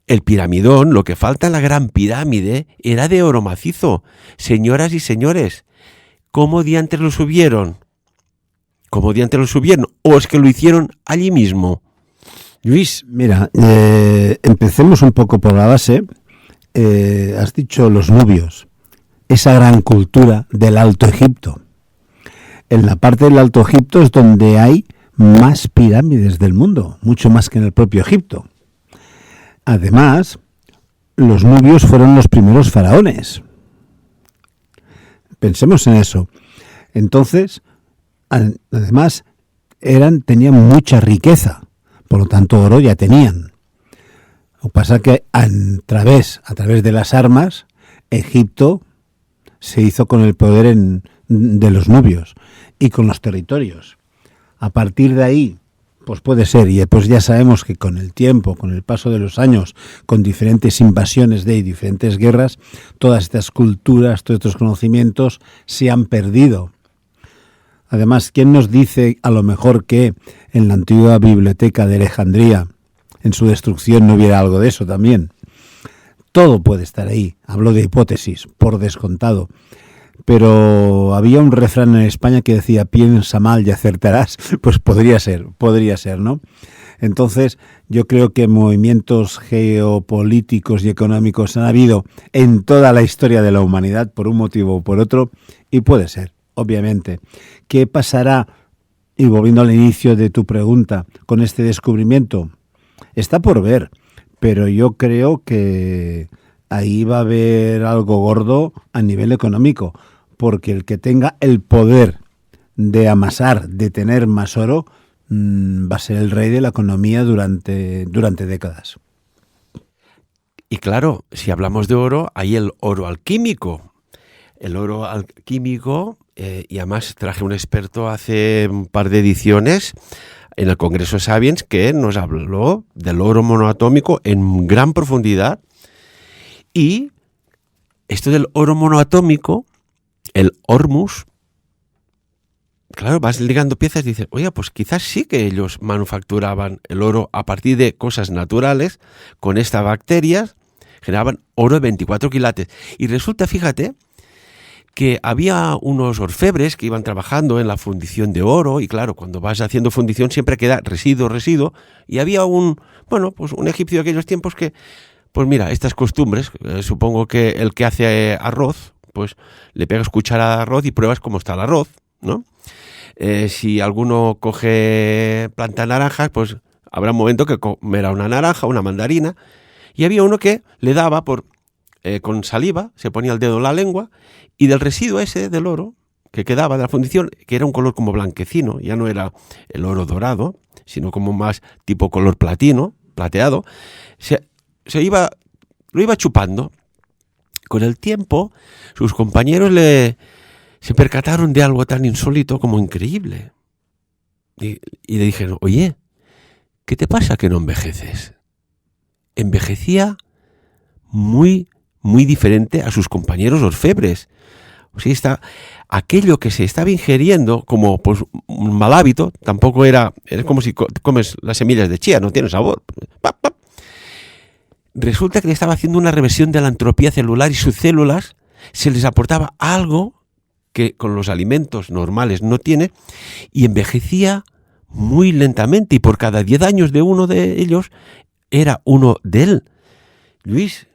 El piramidón, lo que falta en la gran pirámide, era de oro macizo. Señoras y señores, ¿cómo diantres lo subieron? ¿Cómo diantres lo subieron? ¿O es que lo hicieron allí mismo? Luis, mira, empecemos un poco por la base. Has dicho los nubios, esa gran cultura del Alto Egipto. En la parte del Alto Egipto es donde hay más pirámides del mundo, mucho más que en el propio Egipto. Además, los nubios fueron los primeros faraones. Pensemos en eso. Entonces, además, tenían mucha riqueza, por lo tanto oro ya tenían. Lo que pasa es que a través de las armas, Egipto se hizo con el poder de los nubios y con los territorios. A partir de ahí, pues puede ser, y después ya sabemos que con el tiempo, con el paso de los años, con diferentes invasiones y diferentes guerras, todas estas culturas, todos estos conocimientos se han perdido. Además, ¿quién nos dice a lo mejor que en la antigua biblioteca de Alejandría, en su destrucción, no hubiera algo de eso también? Todo puede estar ahí. Hablo de hipótesis, por descontado. Pero había un refrán en España que decía, piensa mal y acertarás. Pues podría ser, ¿no? Entonces, yo creo que movimientos geopolíticos y económicos han habido en toda la historia de la humanidad, por un motivo o por otro, y puede ser, obviamente. ¿Qué pasará, y volviendo al inicio de tu pregunta, con este descubrimiento? Está por ver, pero yo creo que ahí va a haber algo gordo a nivel económico, porque el que tenga el poder de amasar, de tener más oro, va a ser el rey de la economía durante décadas. Y claro, si hablamos de oro, hay el oro alquímico. El oro alquímico, y además traje un experto hace un par de ediciones en el Congreso Sapiens que nos habló del oro monoatómico en gran profundidad. Y esto del oro monoatómico, el hormus, claro, vas ligando piezas y dices, oye, pues quizás sí que ellos manufacturaban el oro a partir de cosas naturales, con estas bacterias, generaban oro de 24 quilates. Y resulta, fíjate, que había unos orfebres que iban trabajando en la fundición de oro, y claro, cuando vas haciendo fundición siempre queda residuo, y había un egipcio de aquellos tiempos que pues mira, estas costumbres, supongo que el que hace arroz, pues le pegas cuchara de arroz y pruebas cómo está el arroz, ¿no? Si alguno planta naranjas, pues habrá un momento que comerá una naranja, una mandarina, y había uno que le daba con saliva, se ponía el dedo en la lengua, y del residuo ese del oro que quedaba de la fundición, que era un color como blanquecino, ya no era el oro dorado, sino como más tipo color plateado, lo iba chupando. Con el tiempo, sus compañeros se percataron de algo tan insólito como increíble. Y le dijeron, oye, ¿qué te pasa que no envejeces? Envejecía muy, muy diferente a sus compañeros orfebres. O sea, aquello que se estaba ingiriendo como pues, un mal hábito, tampoco era como si comes las semillas de chía, no tiene sabor. Resulta que le estaba haciendo una reversión de la entropía celular y sus células se les aportaba algo que con los alimentos normales no tiene y envejecía muy lentamente y por cada 10 años de uno de ellos era uno de él. Luis,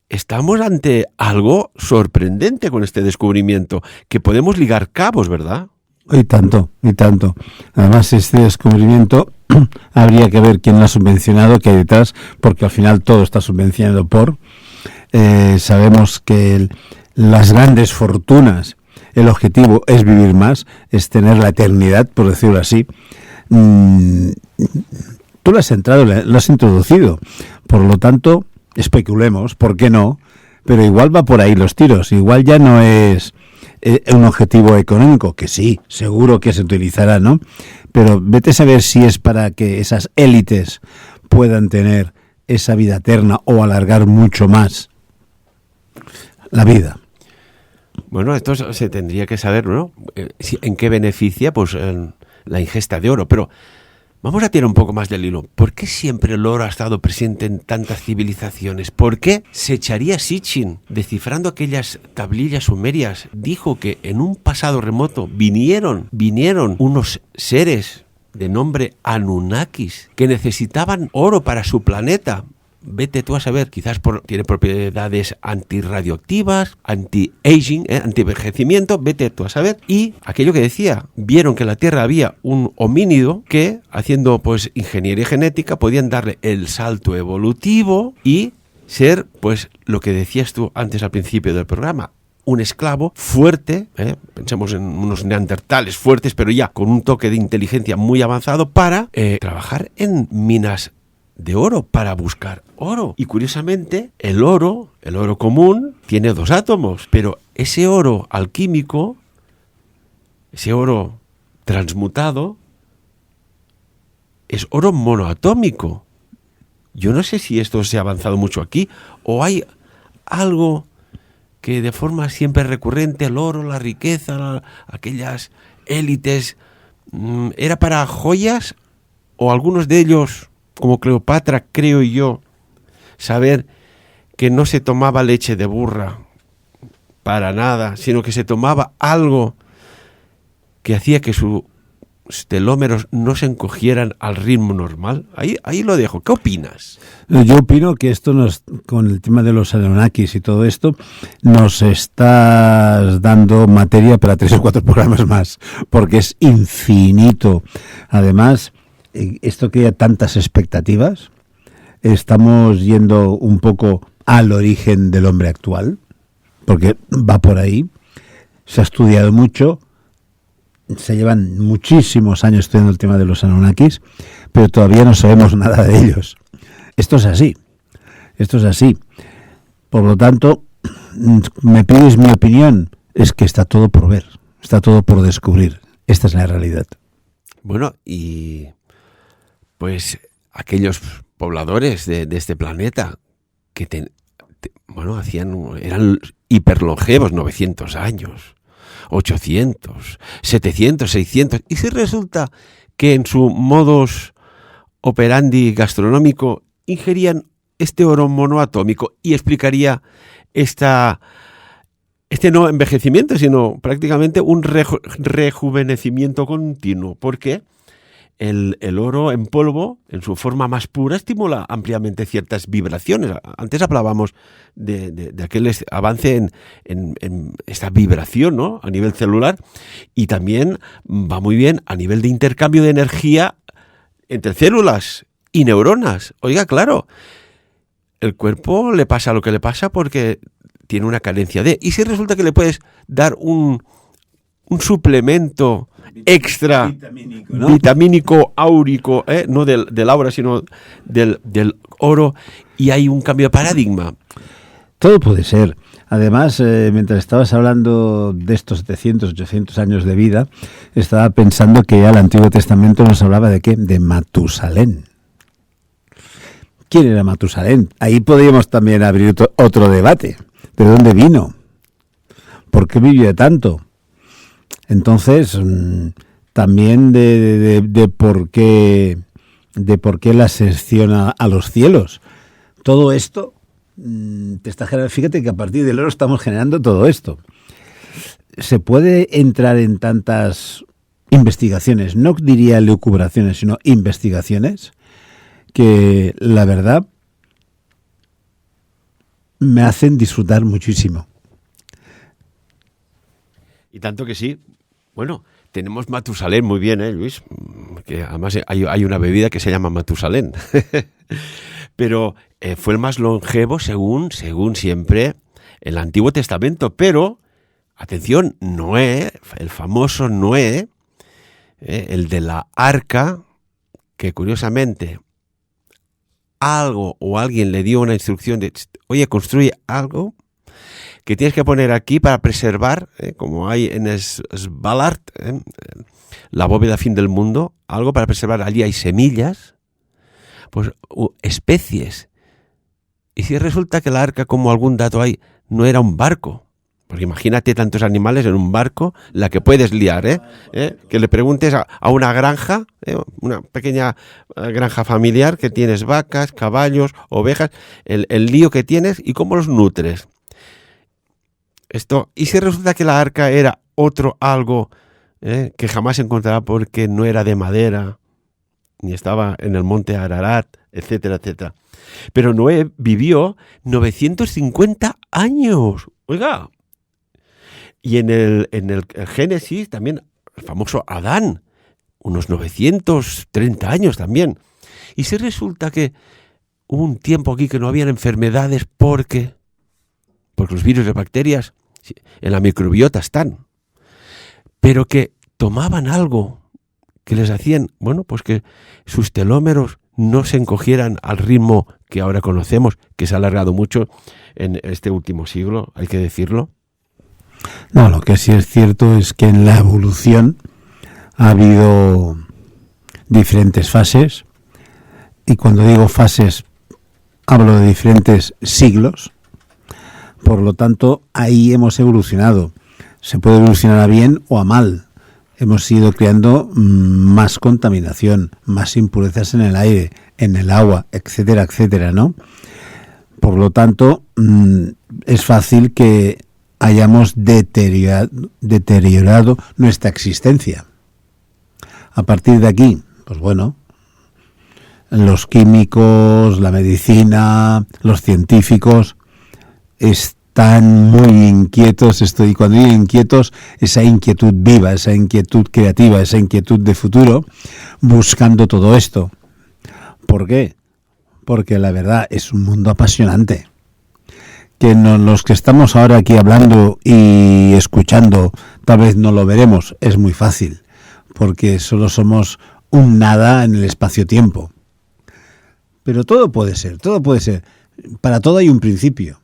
estamos ante algo sorprendente con este descubrimiento, que podemos ligar cabos, ¿verdad? Y tanto, y tanto. Además, este descubrimiento habría que ver quién lo ha subvencionado, qué hay detrás, porque al final todo está subvencionado por... sabemos que las grandes fortunas, el objetivo es vivir más, es tener la eternidad, por decirlo así. Tú lo has entrado, lo has introducido. Por lo tanto, especulemos, ¿por qué no? Pero igual va por ahí los tiros, igual ya no es un objetivo económico, que sí, seguro que se utilizará, ¿no? Pero vete a saber si es para que esas élites puedan tener esa vida eterna o alargar mucho más la vida. Bueno, esto se tendría que saber, ¿no? ¿En qué beneficia? Pues la ingesta de oro, pero vamos a tirar un poco más del hilo. ¿Por qué siempre el oro ha estado presente en tantas civilizaciones? ¿Por qué Secharia Sitchin, descifrando aquellas tablillas sumerias, dijo que en un pasado remoto vinieron unos seres de nombre Anunnakis que necesitaban oro para su planeta? Vete tú a saber, quizás tiene propiedades antirradioactivas, anti-aging, anti-envejecimiento, vete tú a saber. Y aquello que decía, vieron que en la Tierra había un homínido que, haciendo pues ingeniería genética, podían darle el salto evolutivo y ser, pues, lo que decías tú antes al principio del programa, un esclavo fuerte, pensemos en unos neandertales fuertes, pero ya con un toque de inteligencia muy avanzado para trabajar en minas de oro, para buscar oro. Y curiosamente, el oro común tiene 2 átomos, pero ese oro alquímico, ese oro transmutado, es oro monoatómico. Yo no sé si esto se ha avanzado mucho aquí, o hay algo que de forma siempre recurrente, el oro, la riqueza, aquellas élites, era para joyas, o algunos de ellos, como Cleopatra, creo yo, saber que no se tomaba leche de burra para nada, sino que se tomaba algo que hacía que sus telómeros no se encogieran al ritmo normal. Ahí lo dejo. ¿Qué opinas? Yo opino que esto con el tema de los Anunnakis y todo esto, nos estás dando materia para 3 o 4 programas más, porque es infinito. Además, esto crea tantas expectativas. Estamos yendo un poco al origen del hombre actual, porque va por ahí. Se ha estudiado mucho, se llevan muchísimos años estudiando el tema de los Anunnakis, pero todavía no sabemos nada de ellos. Esto es así. Por lo tanto, me pides mi opinión, es que está todo por ver, está todo por descubrir. Esta es la realidad. Bueno, y pues aquellos pobladores de este planeta que eran hiperlongevos, 900 años, 800, 700, 600, y si resulta que en su modus operandi gastronómico ingerían este oro monoatómico, y explicaría este no envejecimiento, sino prácticamente un rejuvenecimiento continuo, porque el oro en polvo, en su forma más pura, estimula ampliamente ciertas vibraciones. Antes hablábamos de aquel avance en esta vibración, ¿no?, a nivel celular, y también va muy bien a nivel de intercambio de energía entre células y neuronas. Oiga, claro, el cuerpo le pasa lo que le pasa porque tiene una carencia de... Y si resulta que le puedes dar un suplemento extra vitamínico, áurico, no del aura, sino del oro, y hay un cambio de paradigma. Todo puede ser. Además, mientras estabas hablando de estos 700, 800 años de vida, estaba pensando que ya el Antiguo Testamento nos hablaba de ¿qué? De Matusalén. ¿Quién era Matusalén? Ahí podríamos también abrir otro debate. ¿De dónde vino? ¿Por qué vivió tanto? Entonces, también de por qué la ascensión a los cielos. Todo esto te está generando. Fíjate que a partir del oro estamos generando todo esto. Se puede entrar en tantas investigaciones, no diría elucubraciones, sino investigaciones, que la verdad me hacen disfrutar muchísimo. Y tanto que sí. Bueno, tenemos Matusalén, muy bien, Luis, que además hay una bebida que se llama Matusalén. Pero fue el más longevo según siempre el Antiguo Testamento. Pero, atención, Noé, el famoso Noé, el de la arca, que curiosamente algo o alguien le dio una instrucción de, oye, construye algo que tienes que poner aquí para preservar, como hay en Svalbard, la bóveda fin del mundo, algo para preservar. Allí hay semillas, pues especies. Y si resulta que la arca, como algún dato hay, no era un barco, porque imagínate tantos animales en un barco, la que puedes liar, que le preguntes a una granja, una pequeña granja familiar, que tienes vacas, caballos, ovejas, el lío que tienes y cómo los nutres. Y si resulta que la arca era otro algo que jamás se encontrará porque no era de madera, ni estaba en el monte Ararat, etcétera, etcétera. Pero Noé vivió 950 años. Oiga. Y en el Génesis también, el famoso Adán, unos 930 años también. Y si resulta que hubo un tiempo aquí que no habían enfermedades porque los virus y bacterias en la microbiota están, pero que tomaban algo que les hacían, bueno, pues que sus telómeros no se encogieran al ritmo que ahora conocemos, que se ha alargado mucho en este último siglo, hay que decirlo. No, lo que sí es cierto es que en la evolución ha habido diferentes fases, y cuando digo fases hablo de diferentes siglos. Por lo tanto, ahí hemos evolucionado. Se puede evolucionar a bien o a mal. Hemos ido creando más contaminación, más impurezas en el aire, en el agua, etcétera, etcétera, ¿no? Por lo tanto, es fácil que hayamos deteriorado nuestra existencia. A partir de aquí, pues bueno, los químicos, la medicina, los científicos están muy inquietos. Cuando digo inquietos, esa inquietud viva, esa inquietud creativa, esa inquietud de futuro, buscando todo esto. ¿Por qué? Porque la verdad es un mundo apasionante. Que los que estamos ahora aquí hablando y escuchando, tal vez no lo veremos, es muy fácil, porque solo somos un nada en el espacio-tiempo. Pero todo puede ser. Para todo hay un principio.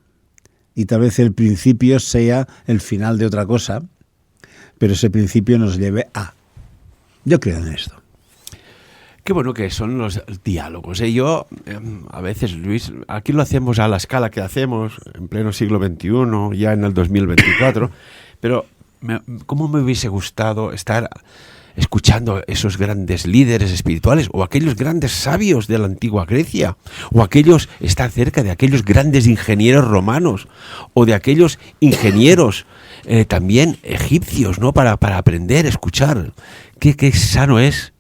Y tal vez el principio sea el final de otra cosa, pero ese principio nos lleve a... Yo creo en esto. Qué bueno que son los diálogos. Yo, a veces, Luis, aquí lo hacemos a la escala que hacemos, en pleno siglo XXI, ya en el 2024, pero ¿cómo me hubiese gustado estar escuchando esos grandes líderes espirituales o aquellos grandes sabios de la antigua Grecia o estar cerca de aquellos grandes ingenieros romanos o de aquellos ingenieros también egipcios, ¿no? Para aprender, escuchar. Qué sano es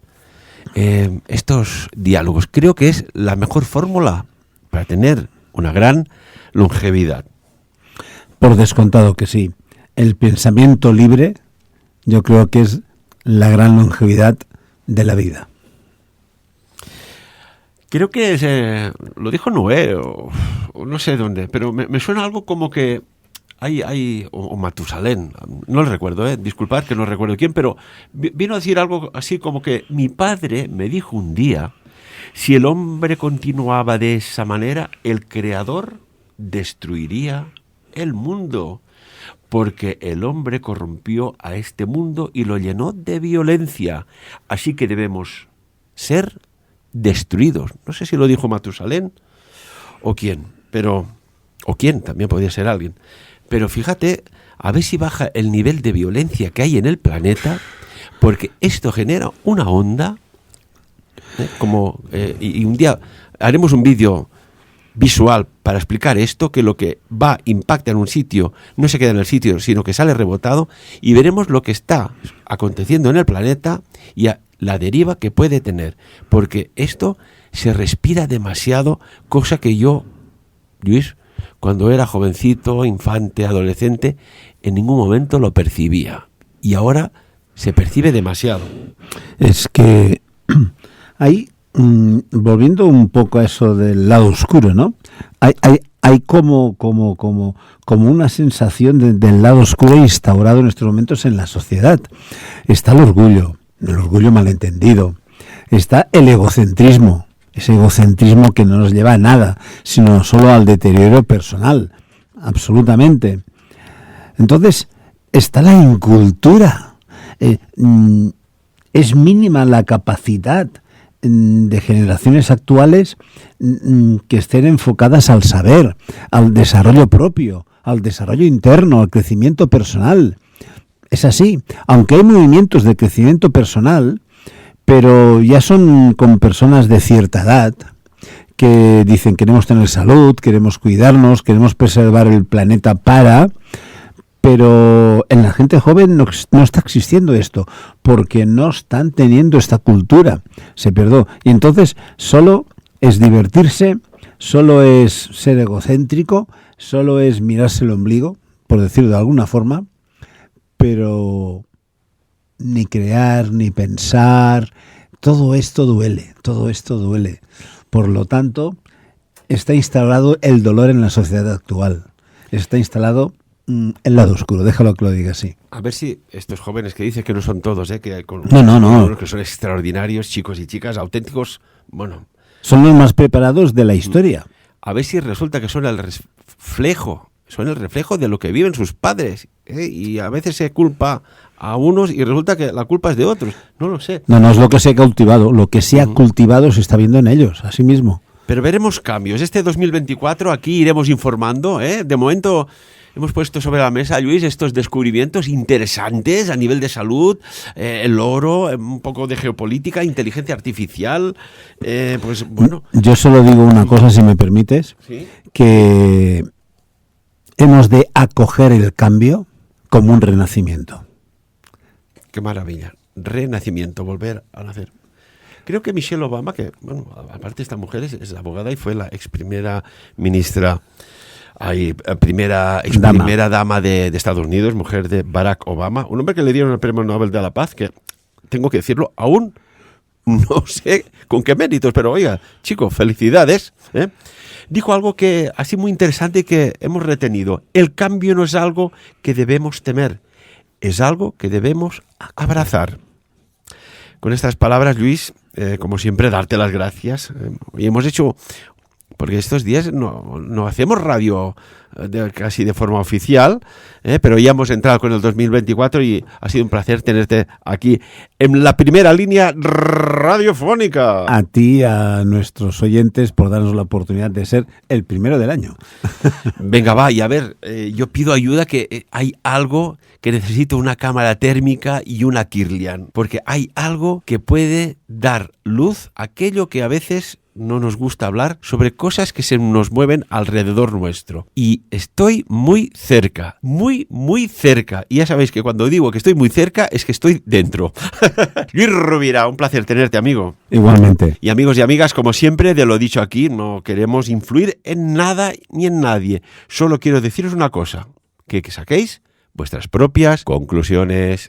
estos diálogos. Creo que es la mejor fórmula para tener una gran longevidad. Por descontado que sí. El pensamiento libre, yo creo que es la gran longevidad de la vida. Creo que lo dijo Noé, o no sé dónde, pero me suena algo como que o Matusalén, no lo recuerdo, disculpad que no recuerdo quién, pero vino a decir algo así como que mi padre me dijo un día, si el hombre continuaba de esa manera, el Creador destruiría el mundo, porque el hombre corrompió a este mundo y lo llenó de violencia, así que debemos ser destruidos. No sé si lo dijo Matusalén o quién, o quién, también podría ser alguien. Pero fíjate, a ver si baja el nivel de violencia que hay en el planeta, porque esto genera una onda, y un día haremos un vídeo visual para explicar esto, que lo que impacta en un sitio no se queda en el sitio, sino que sale rebotado, y veremos lo que está aconteciendo en el planeta y la deriva que puede tener, porque esto se respira demasiado, cosa que yo, Luis, cuando era jovencito, infante, adolescente, en ningún momento lo percibía. Y ahora se percibe demasiado. Es que ahí, volviendo un poco a eso del lado oscuro, ¿no? Hay como una sensación del lado oscuro instaurado en estos momentos en la sociedad. Está el orgullo malentendido. Está el egocentrismo. Ese egocentrismo que no nos lleva a nada, sino solo al deterioro personal, absolutamente. Entonces, está la incultura. Es mínima la capacidad de generaciones actuales que estén enfocadas al saber, al desarrollo propio, al desarrollo interno, al crecimiento personal. Es así, aunque hay movimientos de crecimiento personal, pero ya son con personas de cierta edad que dicen queremos tener salud, queremos cuidarnos, queremos preservar el planeta pero en la gente joven no está existiendo esto, porque no están teniendo esta cultura, se perdió. Y entonces solo es divertirse, solo es ser egocéntrico, solo es mirarse el ombligo, por decirlo de alguna forma, pero ni crear, ni pensar, todo esto duele. Por lo tanto, está instalado el dolor en la sociedad actual. Está instalado el lado oscuro, déjalo que lo diga así. A ver si estos jóvenes que dicen que no son todos, que hay no. Que son extraordinarios, chicos y chicas, auténticos, son los más preparados de la historia. A ver si resulta que son el reflejo de lo que viven sus padres, y a veces se culpa a unos y resulta que la culpa es de otros, no lo sé. No es lo que se ha cultivado, lo que se ha cultivado se está viendo en ellos, así mismo. Pero veremos cambios. Este 2024 aquí iremos informando, De momento hemos puesto sobre la mesa, Luis, estos descubrimientos interesantes a nivel de salud, el oro, un poco de geopolítica, inteligencia artificial, pues bueno. Yo solo digo una cosa, si me permites, ¿sí? Que hemos de acoger el cambio como un renacimiento. Qué maravilla. Renacimiento, volver a nacer. Creo que Michelle Obama, que, aparte esta mujer es abogada y fue la ex primera ministra, primera dama de Estados Unidos, mujer de Barack Obama, un hombre que le dieron el Premio Nobel de la Paz, que, tengo que decirlo, aún no sé con qué méritos, pero oiga, chico, felicidades, Dijo algo que así muy interesante y que hemos retenido. El cambio no es algo que debemos temer, es algo que debemos abrazar. Con estas palabras, Luis, como siempre, darte las gracias. Y hemos hecho, porque estos días no hacemos radio casi de forma oficial, pero ya hemos entrado con el 2024 y ha sido un placer tenerte aquí en la primera línea radiofónica. A ti, a nuestros oyentes, por darnos la oportunidad de ser el primero del año. Venga, va, y a ver, yo pido ayuda, que hay algo que necesito, una cámara térmica y una Kirlian, porque hay algo que puede dar luz a aquello que a veces no nos gusta hablar sobre cosas que se nos mueven alrededor nuestro. Y estoy muy cerca, muy, muy cerca. Y ya sabéis que cuando digo que estoy muy cerca es que estoy dentro. Luis Rovira, un placer tenerte, amigo. Igualmente. Y amigos y amigas, como siempre, de lo dicho aquí, no queremos influir en nada ni en nadie. Solo quiero deciros una cosa, que saquéis vuestras propias conclusiones.